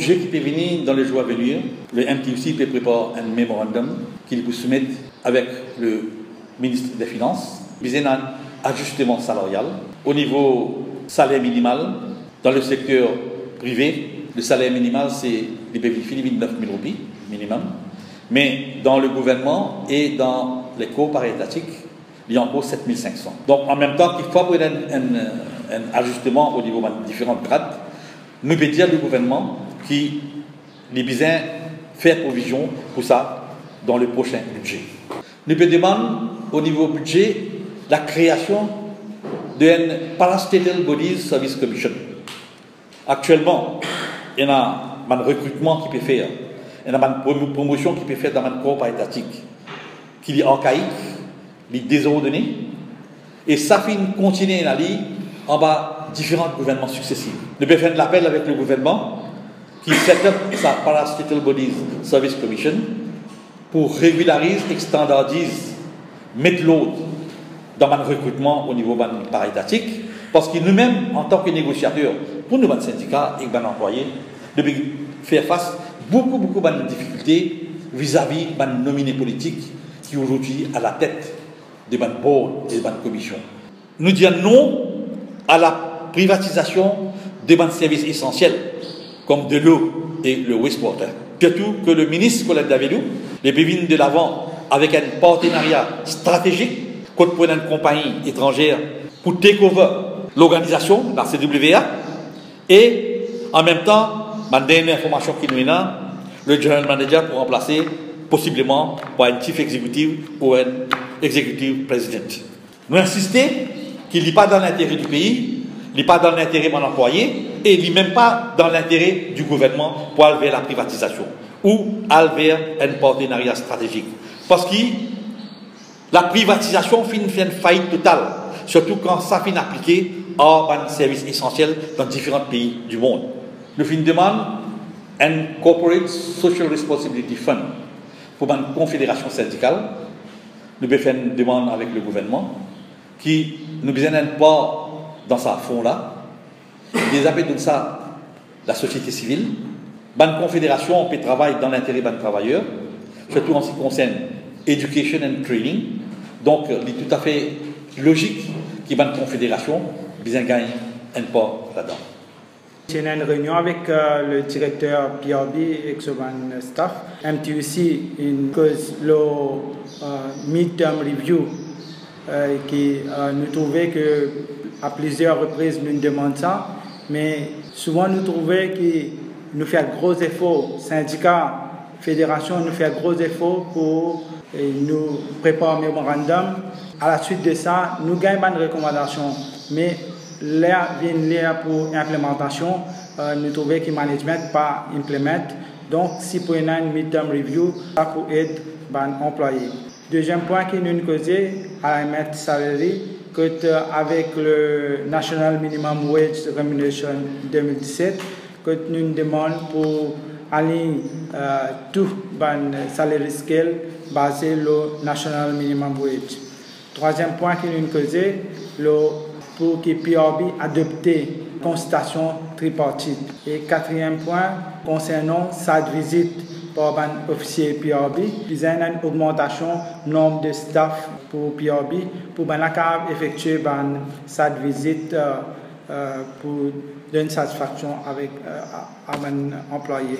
budget qui peut venir dans les jours à venir, le MTUC peut préparer un mémorandum qu'il peut soumettre avec le ministre des Finances, visant un ajustement salarial. Au niveau salaire minimal, dans le secteur privé, le salaire minimal, c'est les Philippines 9 000 roupies minimum. Mais dans le gouvernement et dans les corps parétatiques, il y a encore 7 500. Donc en même temps qu'il faut avoir un ajustement au niveau de différents grades, nous pouvons dire le gouvernement qui les besoin faire provision pour ça dans le prochain budget. Nous pouvons demander au niveau budget la création d'une Parastatal Bodies Service Commission. Actuellement, il y a un recrutement qui peut faire, il y a une promotion qui peut faire dans un corps parétatique qui est archaïque, qui est désordonné, et ça fait continuer à aller en bas différents gouvernements successifs. Nous pouvons faire l'appel avec le gouvernement qui set up sa Parastatal Bodies Service Commission pour régulariser et standardiser, mettre l'autre dans le recrutement au niveau parétatique, parce que nous-mêmes, en tant que négociateurs, pour nous, syndicats et les employés, nous devons faire face à beaucoup de difficultés vis-à-vis des nominés politiques qui aujourd'hui à la tête des boards et des commissions. Nous disons non à la privatisation des services essentiels, comme de l'eau et le wastewater. Surtout que le ministre Colette Davidou les bévines de l'avant avec un partenariat stratégique contre une compagnie étrangère pour take over l'organisation, la CWA, et en même temps, ma dernière information qui nous est là, le general manager pour remplacer possiblement par un chief executive ou un executive president. Nous insistons qu'il n'est pas dans l'intérêt du pays, il n'est pas dans l'intérêt de mon employé et il n'est même pas dans l'intérêt du gouvernement pour aller vers la privatisation ou aller vers un partenariat stratégique. Parce que la privatisation fait une faillite totale, surtout quand ça finit appliqué à un service essentiel dans différents pays du monde. Nous faisons une demande un Corporate Social Responsibility Fund pour une confédération syndicale. Nous devons faire une demande avec le gouvernement qui nous besoin d'un part dans sa fonds-là. Des appels de ça, la société civile. Une confédération peut travailler dans l'intérêt des travailleurs, surtout en ce qui concerne education and training. Donc, il est tout à fait logique qu'il y ait une confédération qui gagne un part là-dedans. J'ai une réunion avec le directeur PRB et son staff. MTUC, une cause le mid-term review qui nous trouvons que à plusieurs reprises nous demandons ça, mais souvent nous trouvons que nous faisons gros efforts, syndicats, fédérations, nous faisons gros efforts pour nous préparer un mémorandum. À la suite de ça, nous gagnons une recommandation, mais là vient pour implémentation, nous trouvons que le management pas implémente. Donc, si pour une mid-term review, ça peut aider les employés. Deuxième point qui nous causait à mettre salary, que avec le National Minimum Wage Remuneration 2017, que nous demandons pour aligner tout le salary scale basé sur le National Minimum Wage. Troisième point qui nous causait, pour que PRB adopte une consultation tripartite. Et quatrième point, concernant cette visite par un officier PRB, il y a une augmentation du nombre de staff pour PRB pour effectuer cette visite pour donner satisfaction avec un employé.